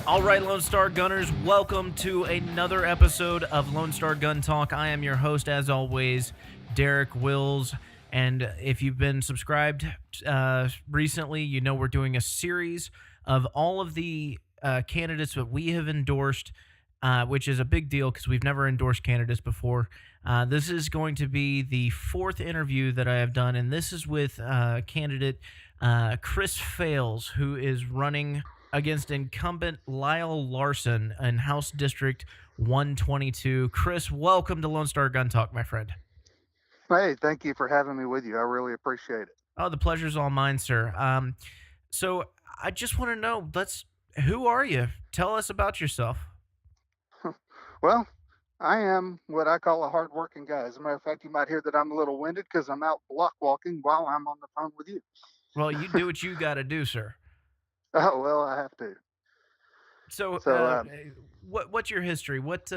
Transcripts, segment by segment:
All right, Lone Star Gunners, welcome to another episode of Lone Star Gun Talk. I am your host, as always, Derek Wills. And if you've been subscribed recently, you know we're doing a series of all of the candidates that we have endorsed, which is a big deal because we've never endorsed candidates before. This is going to be the fourth interview that I have done, and this is with candidate Chris Fales, who is running against incumbent Lyle Larson in House District 122. Chris, welcome to Lone Star Gun Talk, my friend. Hey, thank you for having me with you. I really appreciate it. Oh, the pleasure's all mine, sir. So I just want to know, who are you? Tell us about yourself. Well, I am what I call a hardworking guy. As a matter of fact, you might hear that I'm a little winded because I'm out block walking while I'm on the phone with you. Well, you do what you got to do, sir. Oh, well, I have to. So, So, what's your history? What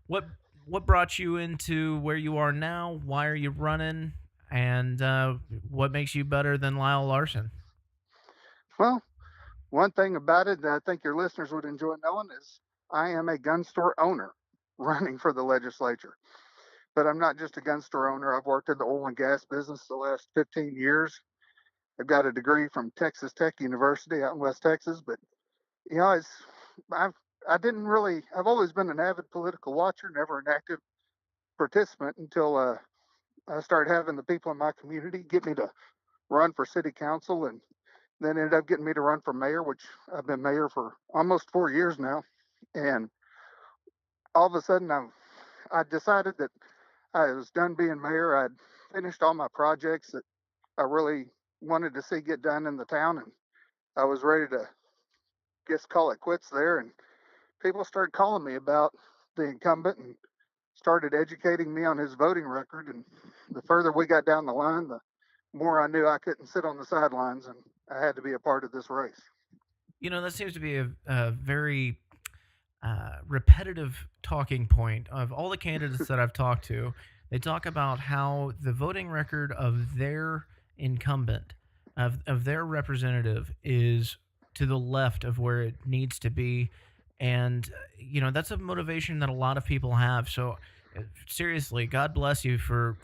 what brought you into where you are now? Why are you running? And what makes you better than Lyle Larson? well, one thing about it that I think your listeners would enjoy knowing is I am a gun store owner running for the legislature. But I'm not just a gun store owner. I've worked in the oil and gas business the last 15 years. I've got a degree from Texas Tech University out in West Texas, but you know, it's I've I didn't really I've always been an avid political watcher, never an active participant until I started having the people in my community get me to run for city council and then ended up getting me to run for mayor, which I've been mayor for almost 4 years now. And all of a sudden I decided that I was done being mayor. I'd finished all my projects that I really wanted to see get done in the town and I was ready to just call it quits there and people started calling me about the incumbent and started educating me on his voting record. And the further we got down the line, the more I knew I couldn't sit on the sidelines and I had to be a part of this race. You know, that seems to be a very repetitive talking point of all the candidates that I've talked to. They talk about how the voting record of their incumbent, of their representative, is to the left of where it needs to be. And, that's a motivation that a lot of people have. So, seriously, God bless you for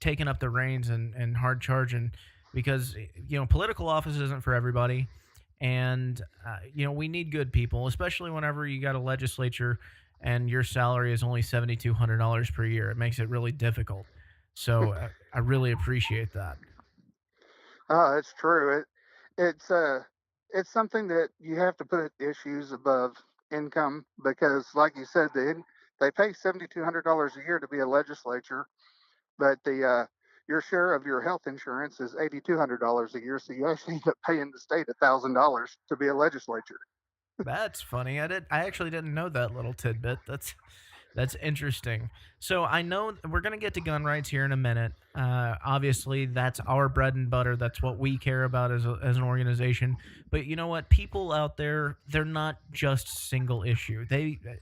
taking up the reins and hard charging because, political office isn't for everybody and we need good people, especially whenever you got a legislature and your salary is only $7,200 per year. It makes it really difficult. So I really appreciate that. It's true. It's uh it's something that you have to put issues above income because, like you said, they pay $7,200 a year to be a legislature, but the your share of your health insurance is $8,200 a year, so you actually end up paying the state $1,000 to be a legislature. That's funny. I actually didn't know that little tidbit. That's interesting. So I know we're gonna get to gun rights here in a minute. Obviously, that's our bread and butter. That's what we care about as an organization. But you know what? People out there, they're not just single issue.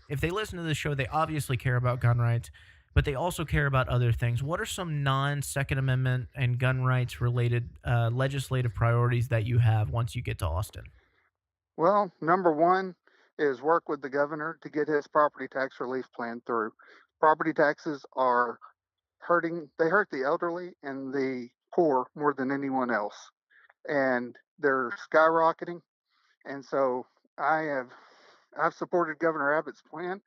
If they listen to this show, they obviously care about gun rights, but they also care about other things. What are some non-Second Amendment and gun rights related legislative priorities that you have once you get to Austin? Well, number one is work with the governor to get his property tax relief plan through. Property taxes are they hurt the elderly and the poor more than anyone else. And they're skyrocketing. And so I have I've supported Governor Abbott's plan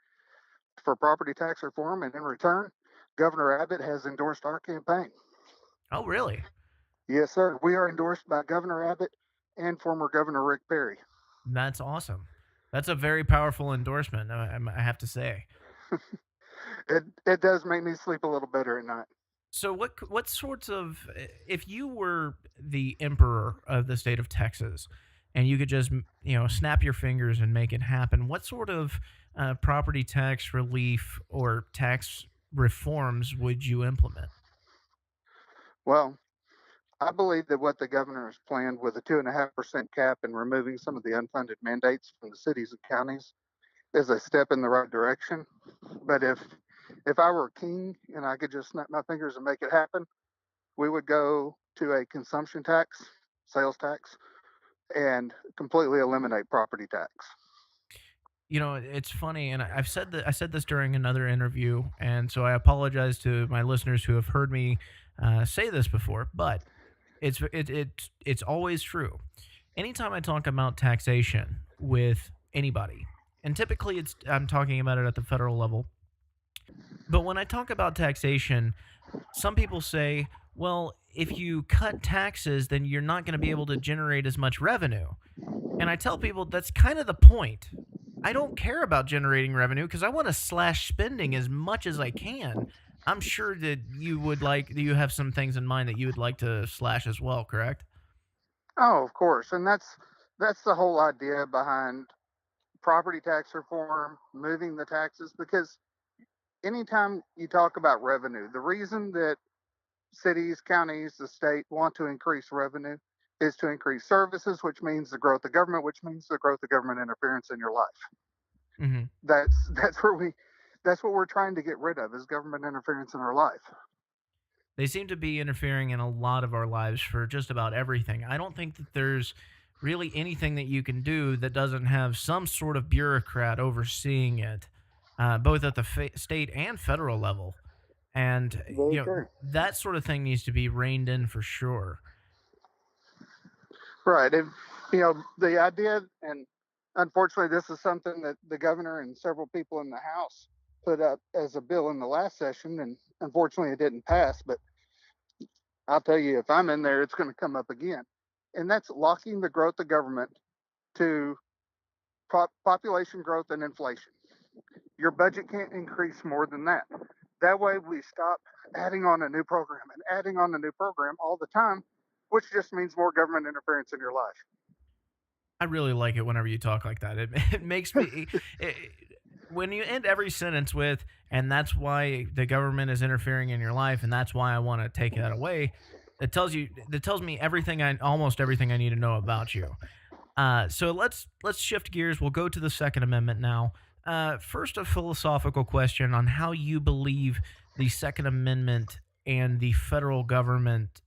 for property tax reform, and in return, Governor Abbott has endorsed our campaign. Oh, really? Yes, sir. We are endorsed by Governor Abbott and former Governor Rick Perry. That's awesome. That's a very powerful endorsement, I have to say. It does make me sleep a little better at night. So, what sorts of, if you were the emperor of the state of Texas, and you could just snap your fingers and make it happen, what sort of property tax relief or tax reforms would you implement? Well, I believe that what the governor has planned with a 2.5% cap and removing some of the unfunded mandates from the cities and counties is a step in the right direction. But if I were king and I could just snap my fingers and make it happen, we would go to a consumption tax, sales tax, and completely eliminate property tax. It's funny, and I've said that I said this during another interview, and so I apologize to my listeners who have heard me say this before, but it's always true. Anytime I talk about taxation with anybody, and typically I'm talking about it at the federal level, but when I talk about taxation, some people say, well, if you cut taxes, then you're not going to be able to generate as much revenue. And I tell people that's kind of the point. I don't care about generating revenue because I want to slash spending as much as I can. I'm sure that you have some things in mind that you would like to slash as well, correct? Oh, of course, and that's the whole idea behind property tax reform, moving the taxes, because anytime you talk about revenue, the reason that cities, counties, the state want to increase revenue is to increase services, which means the growth of government, which means the growth of government interference in your life. Hmm. That's where we that's what we're trying to get rid of is government interference in our life. They seem to be interfering in a lot of our lives for just about everything. I don't think that there's really anything that you can do that doesn't have some sort of bureaucrat overseeing it, both at the state and federal level. And Very true. that sort of thing needs to be reined in for sure. Right. And the idea, and unfortunately this is something that the governor and several people in the House put up as a bill in the last session, and unfortunately it didn't pass, but I'll tell you, if I'm in there, it's going to come up again. And that's locking the growth of government to population growth and inflation. Your budget can't increase more than that. That way, we stop adding on a new program and adding on a new program all the time, which just means more government interference in your life. I really like it whenever you talk like that. It makes me when you end every sentence with "and that's why the government is interfering in your life, and that's why I want to take that away." That tells me almost everything I need to know about you. So let's shift gears. We'll go to the Second Amendment now. First, a philosophical question on how you believe the Second Amendment and the federal government,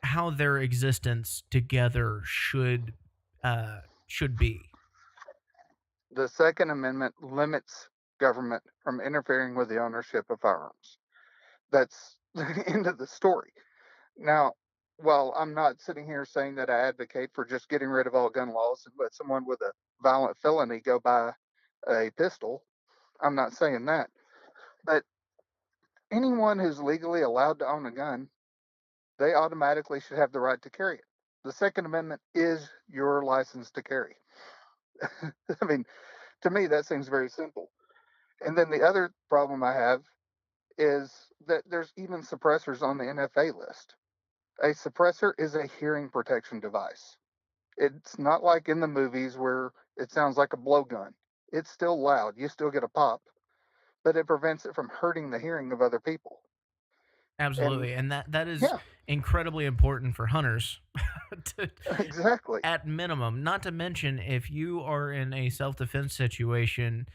how their existence together should be. The Second Amendment limits government from interfering with the ownership of firearms. That's the end of the story. Now, while I'm not sitting here saying that I advocate for just getting rid of all gun laws and let someone with a violent felony go buy a pistol, I'm not saying that. But anyone who's legally allowed to own a gun, they automatically should have the right to carry it. The Second Amendment is your license to carry. I mean, to me, that seems very simple. And then the other problem I have is that there's even suppressors on the NFA list. A suppressor is a hearing protection device. It's not like in the movies where it sounds like a blowgun. It's still loud. You still get a pop, but it prevents it from hurting the hearing of other people. And Absolutely, and that is yeah, incredibly important for hunters, to, exactly. at minimum. Not to mention, if you are in a self defense situation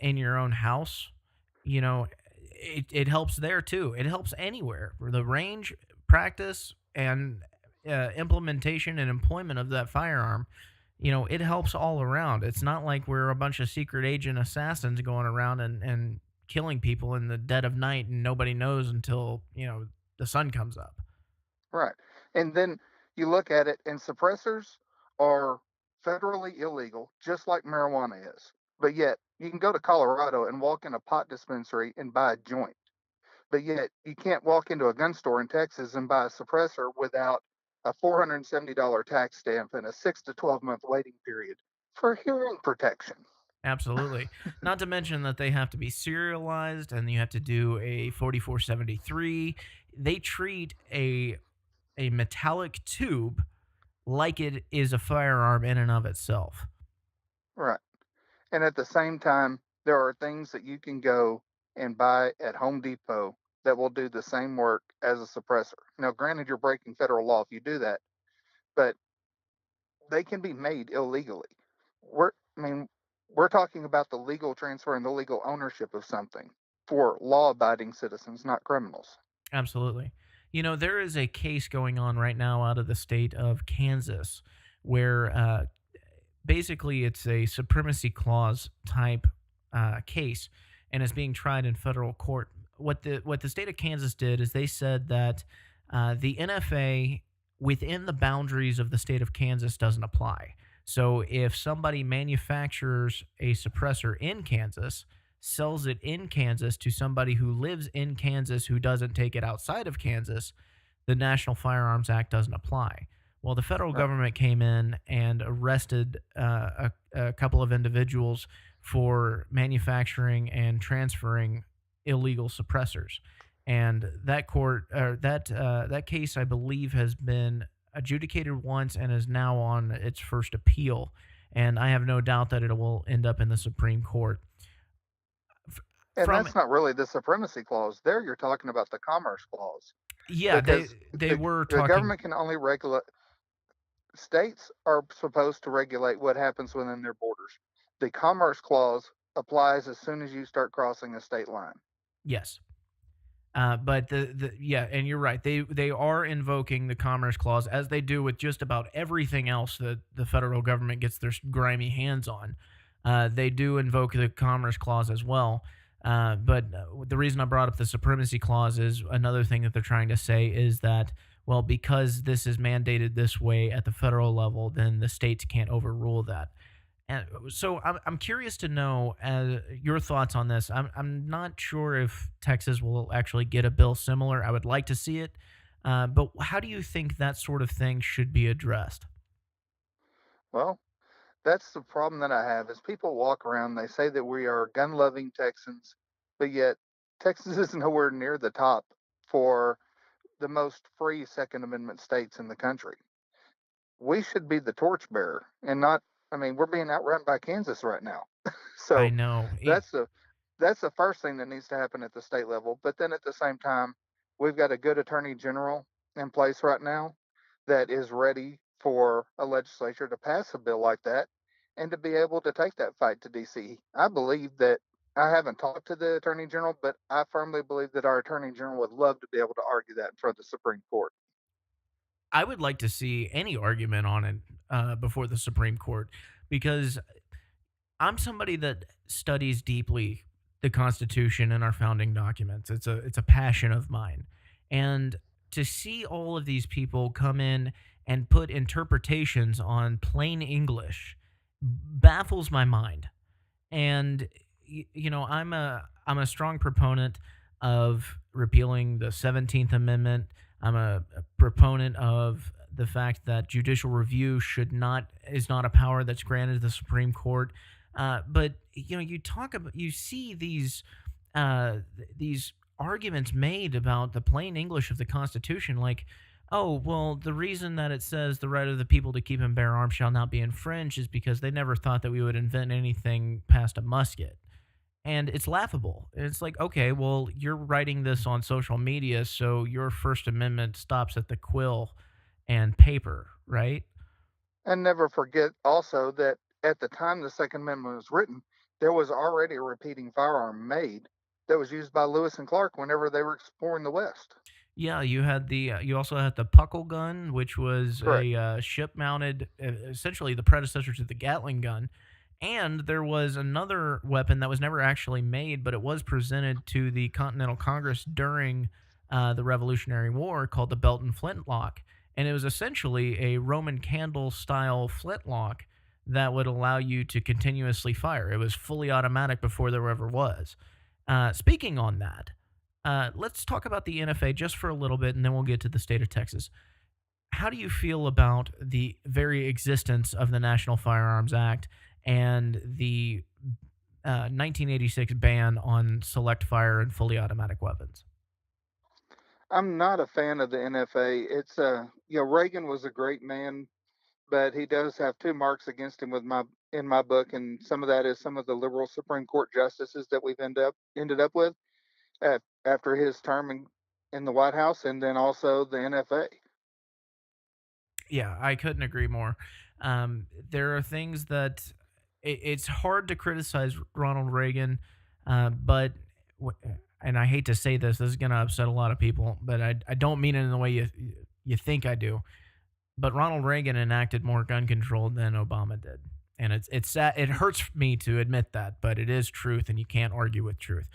in your own house, it helps there too. It helps anywhere. The range, practice, and implementation and employment of that firearm. It helps all around. It's not like we're a bunch of secret agent assassins going around and killing people in the dead of night and nobody knows until the sun comes up. Right. And then you look at it, and suppressors are federally illegal, just like marijuana is. But yet, you can go to Colorado and walk in a pot dispensary and buy a joint. But yet, you can't walk into a gun store in Texas and buy a suppressor without a $470 tax stamp and a 6 to 12 month waiting period for hearing protection. Absolutely. Not to mention that they have to be serialized and you have to do a 4473. They treat a metallic tube like it is a firearm in and of itself. Right. And at the same time, there are things that you can go and buy at Home Depot that will do the same work as a suppressor. Now, granted, you're breaking federal law if you do that, but they can be made illegally. I mean, we're talking about the legal transfer and the legal ownership of something for law abiding citizens, not criminals. Absolutely. There is a case going on right now out of the state of Kansas where basically it's a supremacy clause type case, and it's being tried in federal court. What the state of Kansas did is they said that the NFA within the boundaries of the state of Kansas doesn't apply. So if somebody manufactures a suppressor in Kansas, sells it in Kansas to somebody who lives in Kansas who doesn't take it outside of Kansas, the National Firearms Act doesn't apply. Well, the federal Right. government came in and arrested a couple of individuals for manufacturing and transferring illegal suppressors, and that case, I believe, has been adjudicated once and is now on its first appeal. And I have no doubt that it will end up in the Supreme Court. F- And From that's not really the supremacy clause. There, you're talking about the commerce clause Yeah, they because they were the talking. government can only regulate, states are supposed to regulate what happens within their borders. The commerce clause applies as soon as you start crossing a state line. Yes. But yeah, and you're right. They are invoking the Commerce Clause as they do with just about everything else that the federal government gets their grimy hands on. They do invoke the Commerce Clause as well. But the reason I brought up the Supremacy Clause is another thing that they're trying to say is that, well, because this is mandated this way at the federal level, then the states can't overrule that. And so I'm curious to know your thoughts on this. I'm not sure if Texas will actually get a bill similar. I would like to see it, but how do you think that sort of thing should be addressed? Well, that's the problem that I have is people walk around, they say that we are gun-loving Texans, but yet Texas is nowhere near the top for the most free Second Amendment states in the country. We should be the torchbearer and not, I mean, we're being outrun by Kansas right now. I So know. that's the that's the first thing that needs to happen at the state level. But then at the same time, we've got a good attorney general in place right now that is ready for a legislature to pass a bill like that and to be able to take that fight to DC. I believe that I haven't talked to the attorney general, but I firmly believe that our attorney general would love to be able to argue that in front of the Supreme Court. I would like to see any argument on it before the Supreme Court, because I'm somebody that studies deeply the Constitution and our founding documents. It's a passion of mine, and to see all of these people come in and put interpretations on plain English baffles my mind. And I'm a strong proponent of repealing the 17th Amendment. I'm a proponent of the fact that judicial review should not is not a power that's granted to the Supreme Court. But you see these arguments made about the plain English of the Constitution, like, oh, well, the reason that it says the right of the people to keep and bear arms shall not be infringed is because they never thought that we would invent anything past a musket. And it's laughable. It's like, okay, well, you're writing this on social media, so your First Amendment stops at the quill and paper, right? And never forget also that at the time the Second Amendment was written, there was already a repeating firearm made that was used by Lewis and Clark whenever they were exploring the West. Yeah, you also had the Puckle gun, which was Correct. a ship-mounted, essentially the predecessor to the Gatling gun. And there was another weapon that was never actually made, but it was presented to the Continental Congress during the Revolutionary War, called the Belton flintlock. And it was essentially a Roman candle style flintlock that would allow you to continuously fire. It was fully automatic before there ever was. Speaking on that, let's talk about the NFA just for a little bit, and then we'll get to the state of Texas. How do you feel about the very existence of the National Firearms Act and the 1986 ban on select fire and fully automatic weapons? I'm not a fan of the NFA. It's Reagan was a great man, but he does have two marks against him with my in my book, and some of that is some of the liberal Supreme Court justices that we've ended up with after his term in the White House, and then also the NFA. Yeah, I couldn't agree more. There are things that it's hard to criticize Ronald Reagan, but and I hate to say this, this is going to upset a lot of people, but I don't mean it in the way you think I do. but Ronald Reagan enacted more gun control than Obama did. And it's sad. It hurts me to admit that, but it is truth, and you can't argue with truth.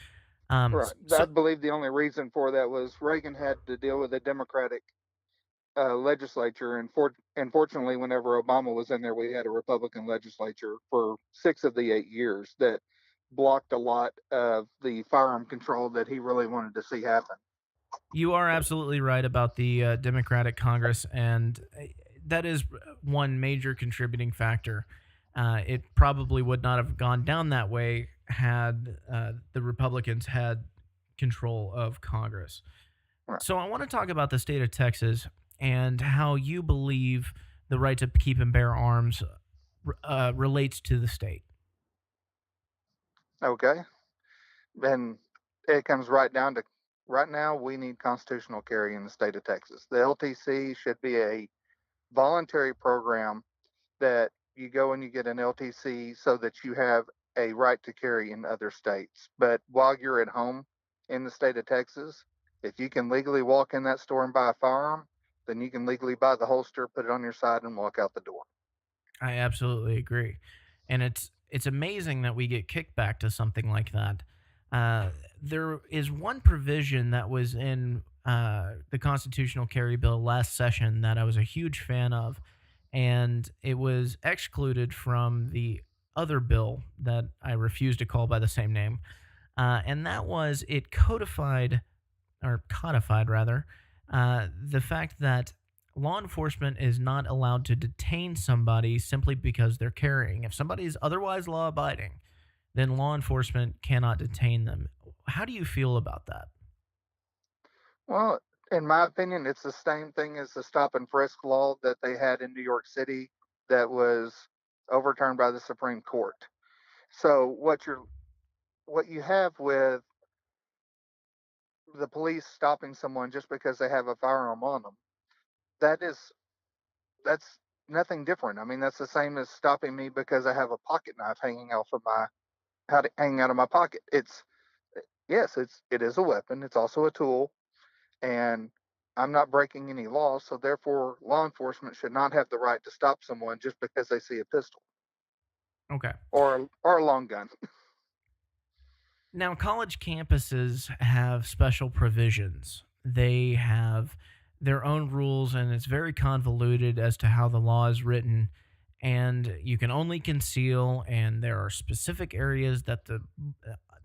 Right. I So believe the only reason for that was Reagan had to deal with a Democratic legislature, and unfortunately, whenever Obama was in there, we had a Republican legislature for 6 of the 8 years that blocked a lot of the firearm control that he really wanted to see happen. you are absolutely right about the Democratic Congress, and that is one major contributing factor. It probably would not have gone down that way had the Republicans had control of Congress. Right. So I want to talk about the state of Texas and how you believe the right to keep and bear arms relates to the state. Okay. And it comes right down to right now we need constitutional carry in the state of Texas. The LTC should be a voluntary program that you go and you get an LTC so that you have a right to carry in other states. But while you're at home in the state of Texas, if you can legally walk in that store and buy a firearm, then you can legally buy the holster, put it on your side, and walk out the door. I absolutely agree, and it's amazing that we get kickback to something like that. There is one provision that was in the constitutional carry bill last session that I was a huge fan of, and it was excluded from the other bill that I refuse to call by the same name, and that was it codified or codified rather, the fact that law enforcement is not allowed to detain somebody simply because they're carrying. If somebody is otherwise law abiding, then law enforcement cannot detain them. How do you feel about that? Well, in my opinion, it's the same thing as the stop and frisk law that they had in New York City that was overturned by the Supreme Court. So what you have with the police stopping someone just because they have a firearm on them, that is that's nothing different. I mean, that's the same as stopping me because I have a pocket knife hanging out of my pocket. It's yes, it is a weapon. It's also a tool, and I'm not breaking any laws. So therefore, law enforcement should not have the right to stop someone just because they see a pistol Okay. or a long gun. Now, college campuses have special provisions. They have their own rules, and it's very convoluted as to how the law is written. And you can only conceal, and there are specific areas that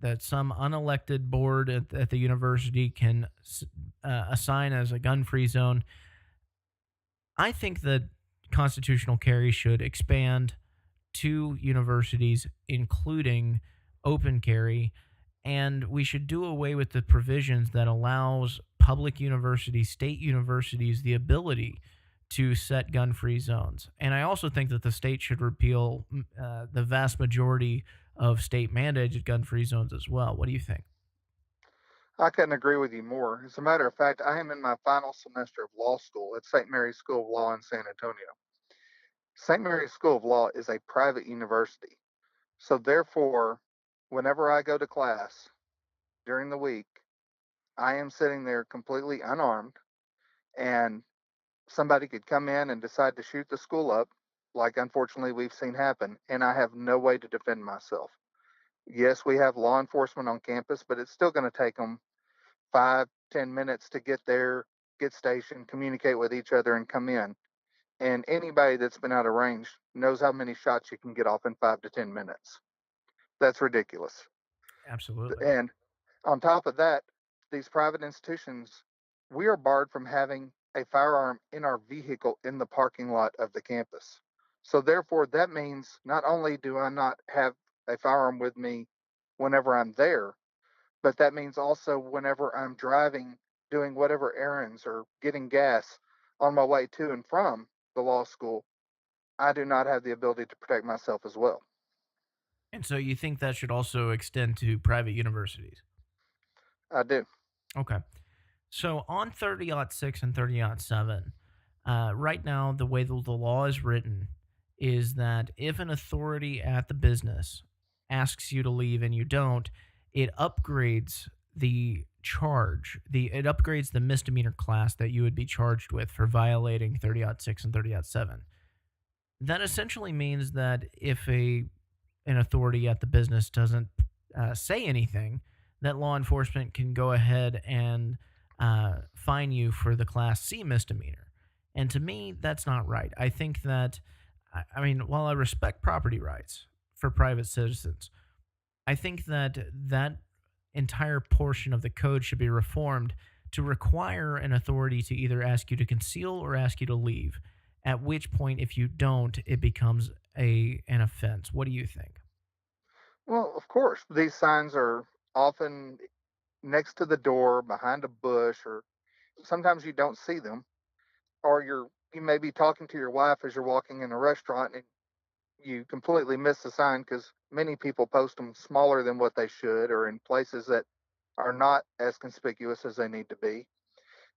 that some unelected board at the university can assign as a gun-free zone. I think that constitutional carry should expand to universities, including open carry, and we should do away with the provisions that allows public universities, state universities, the ability to set gun-free zones. And I also think that the state should repeal the vast majority of state-mandated gun-free zones as well. What do you think? I couldn't agree with you more. As a matter of fact, I am in my final semester of law school at St. Mary's School of Law in San Antonio. St. Mary's School of Law is a private university. So therefore, whenever I go to class during the week, I am sitting there completely unarmed, and somebody could come in and decide to shoot the school up, like unfortunately we've seen happen, and I have no way to defend myself. Yes, we have law enforcement on campus, but it's still going to take them 5, 10 minutes to get there, get stationed, communicate with each other, and come in. And anybody that's been out of range knows how many shots you can get off in 5 to 10 minutes. That's ridiculous. Absolutely. And on top of that, these private institutions, we are barred from having a firearm in our vehicle in the parking lot of the campus. So therefore, that means not only do I not have a firearm with me whenever I'm there, but that means also whenever I'm driving, doing whatever errands or getting gas on my way to and from the law school, I do not have the ability to protect myself as well. And so you think that should also extend to private universities? I do. Okay. So on 30-06 and 30-07, right now, the way the law is written is that if an authority at the business asks you to leave and you don't, it upgrades the charge, it upgrades the misdemeanor class that you would be charged with for violating 30-6 and 30-7. That essentially means that if an authority at the business doesn't say anything, that law enforcement can go ahead and fine you for the Class C misdemeanor. And to me, that's not right. I think that, I mean, while I respect property rights for private citizens, I think that that entire portion of the code should be reformed to require an authority to either ask you to conceal or ask you to leave. At which point, if you don't, it becomes an offense. What do you think? Well, of course, these signs are often next to the door, behind a bush, or sometimes you don't see them, or you may be talking to your wife as you're walking in a restaurant and you completely miss the sign because many people post them smaller than what they should or in places that are not as conspicuous as they need to be.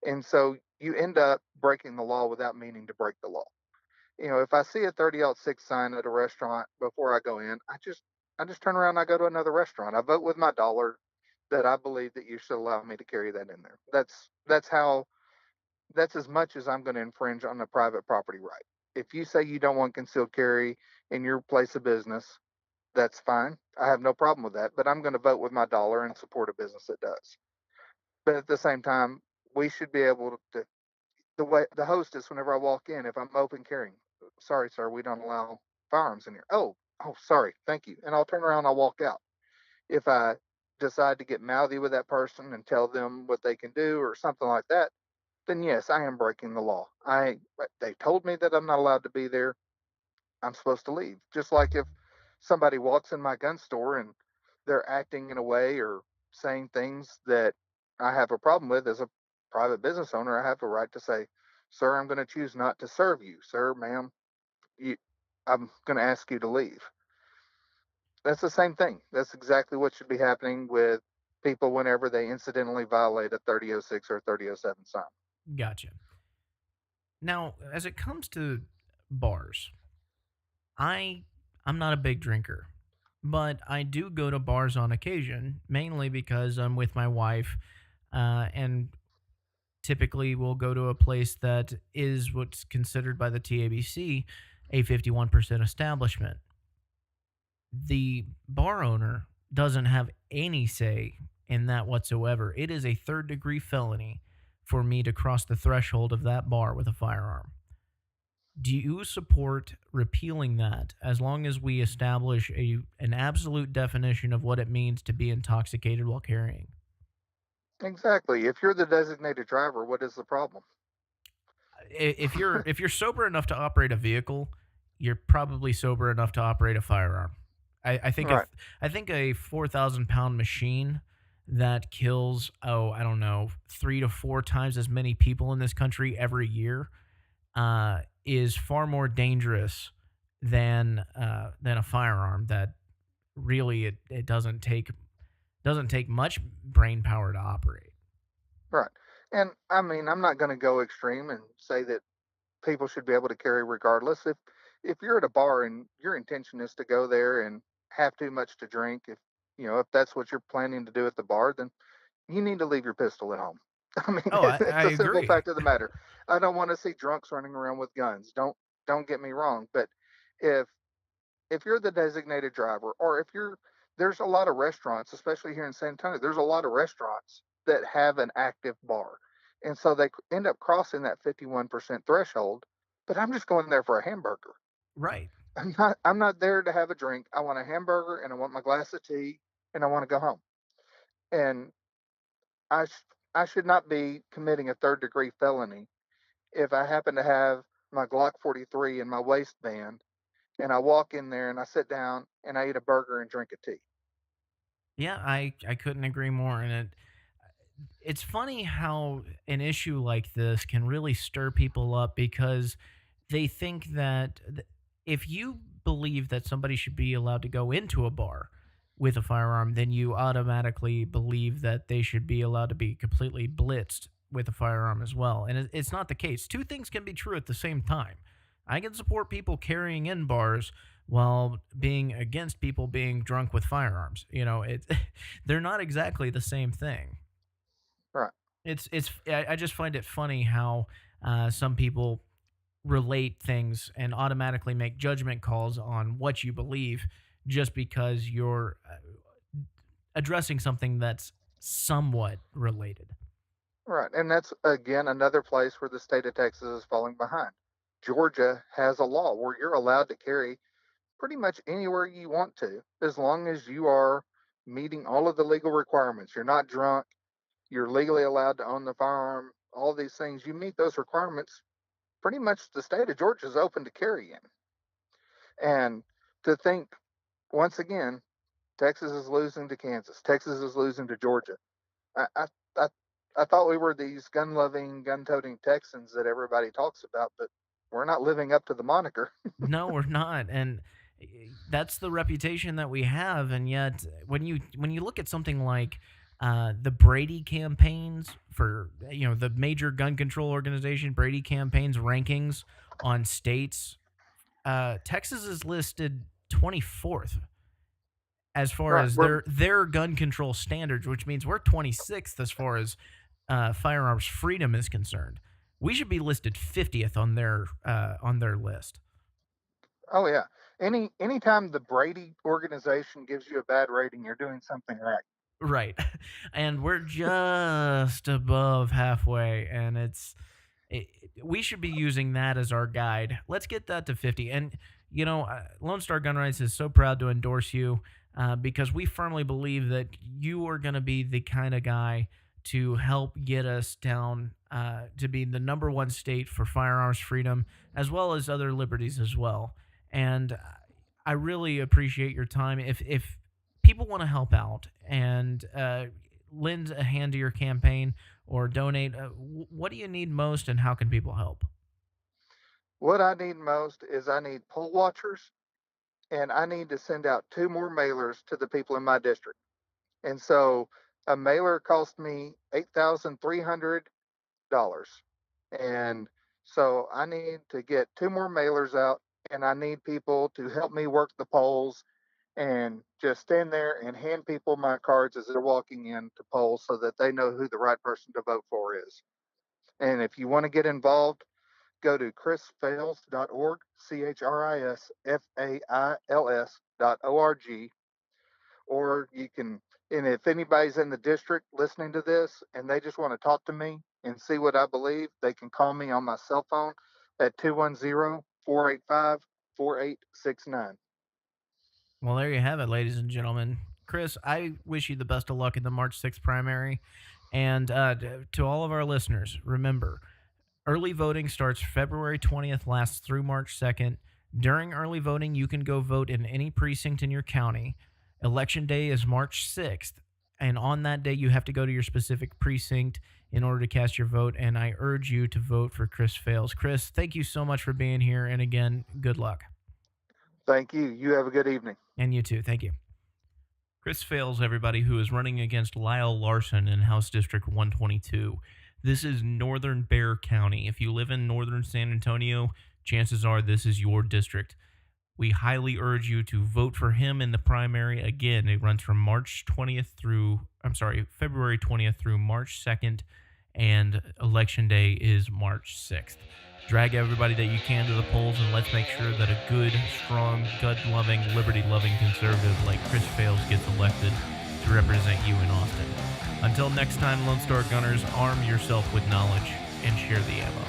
And so you end up breaking the law without meaning to break the law. If I see a 30-6 sign at a restaurant before I go in, I just turn around and I go to another restaurant. I vote with my dollar that I believe that you should allow me to carry that in there. That's as much as I'm going to infringe on a private property right. If you say you don't want concealed carry in your place of business, that's fine. I have no problem with that, but I'm going to vote with my dollar and support a business that does. But at the same time, we should be able to the way the hostess whenever I walk in, if I'm open carrying, sorry, sir, we don't allow firearms in here. Oh, sorry, thank you. And I'll turn around and I'll walk out. If I decide to get mouthy with that person and tell them what they can do or something like that, then yes, I am breaking the law. They told me that I'm not allowed to be there. I'm supposed to leave. Just like if somebody walks in my gun store and they're acting in a way or saying things that I have a problem with as a private business owner, I have a right to say, "Sir, I'm going to choose not to serve you. Sir, ma'am, you, I'm going to ask you to leave." That's the same thing. That's exactly what should be happening with people whenever they incidentally violate a 30-06 or 30-07 sign. Gotcha. Now, as it comes to bars, I I'm not a big drinker, but I do go to bars on occasion, mainly because I'm with my wife, and typically we'll go to a place that is what's considered by the TABC a 51% establishment. The bar owner doesn't have any say in that whatsoever. It is a third-degree felony for me to cross the threshold of that bar with a firearm. Do you support repealing that as long as we establish an absolute definition of what it means to be intoxicated while carrying? Exactly. If you're the designated driver, what is the problem? If you're sober enough to operate a vehicle, you're probably sober enough to operate a firearm. I think Right. I think a 4,000 pound machine that kills, oh, I don't know, 3 to 4 times as many people in this country every year is far more dangerous than a firearm that really it doesn't take much brain power to operate. Right. And I mean, I'm not going to go extreme and say that people should be able to carry regardless. If you're at a bar and your intention is to go there and have too much to drink, if that's what you're planning to do at the bar, then you need to leave your pistol at home. I mean, Oh, I it's a simple agree. fact of the matter. I don't want to see drunks running around with guns. Don't get me wrong, but if if you're the designated driver or if you're there's a lot of restaurants, especially here in San Antonio, there's a lot of restaurants that have an active bar. And so they end up crossing that 51% threshold, but I'm just going there for a hamburger. Right. I'm not there to have a drink. I want a hamburger and I want my glass of tea and I want to go home. And I should not be committing a third degree felony if I happen to have my Glock 43 in my waistband and I walk in there and I sit down and I eat a burger and drink a tea. Yeah, I couldn't agree more. And it's funny how an issue like this can really stir people up because they think that if you believe that somebody should be allowed to go into a bar with a firearm, then you automatically believe that they should be allowed to be completely blitzed with a firearm as well. And it's not the case. Two things can be true at the same time. I can support people carrying in bars, while being against people being drunk with firearms. They're not exactly the same thing. Right. I just find it funny how some people relate things and automatically make judgment calls on what you believe just because you're addressing something that's somewhat related. Right. And that's, again, another place where the state of Texas is falling behind. Georgia has a law where you're allowed to carry pretty much anywhere you want to, as long as you are meeting all of the legal requirements. You're not drunk, you're legally allowed to own the firearm, all these things. You meet those requirements, pretty much the state of Georgia is open to carry in. And to think, once again, Texas is losing to Kansas, Texas is losing to Georgia. I, I, I, I thought we were these gun loving, gun toting Texans that everybody talks about, but we're not living up to the moniker. No, we're not, and that's the reputation that we have. And yet, when you look at something like the Brady campaigns for the major gun control organization, Brady campaigns rankings on states, Texas is listed 24th as far Right. as their gun control standards, which means we're 26th as far as firearms freedom is concerned. We should be listed 50th on their list. Oh yeah. Anytime the Brady organization gives you a bad rating, you're doing something right. Right. And we're just above halfway, and it, we should be using that as our guide. Let's get that to 50. And Lone Star Gun Rights is so proud to endorse you because we firmly believe that you are going to be the kind of guy to help get us down to be the number one state for firearms freedom, as well as other liberties as well. And I really appreciate your time. If people want to help out and lend a hand to your campaign or donate, what do you need most, and how can people help? What I need most is I need poll watchers, and I need to send out two more mailers to the people in my district. And so a mailer cost me $8,300. And so I need to get two more mailers out, and I need people to help me work the polls and just stand there and hand people my cards as they're walking in to polls so that they know who the right person to vote for is. And if you want to get involved, go to chrisfails.org, CHRISFAILS.org, or you can, and if anybody's in the district listening to this and they just want to talk to me and see what I believe, they can call me on my cell phone at 210-485-4869. Well, there you have it, ladies and gentlemen. Chris, I wish you the best of luck in the March 6th primary. And to all of our listeners, remember, early voting starts February 20th, lasts through March 2nd. During early voting, you can go vote in any precinct in your county. Election day is March 6th. And on that day, you have to go to your specific precinct in order to cast your vote. And I urge you to vote for Chris Fales. Chris, thank you so much for being here. And again, good luck. Thank you. You have a good evening. And you too. Thank you. Chris Fales, everybody, who is running against Lyle Larson in House District 122. This is Northern Bexar County. If you live in northern San Antonio, chances are this is your district. We highly urge you to vote for him in the primary. Again, it runs from February 20th through March 2nd, and election day is March 6th. Drag everybody that you can to the polls, and let's make sure that a good, strong, gun-loving, liberty-loving conservative like Chris Fales gets elected to represent you in Austin. Until next time, Lone Star Gunners, arm yourself with knowledge and share the ammo.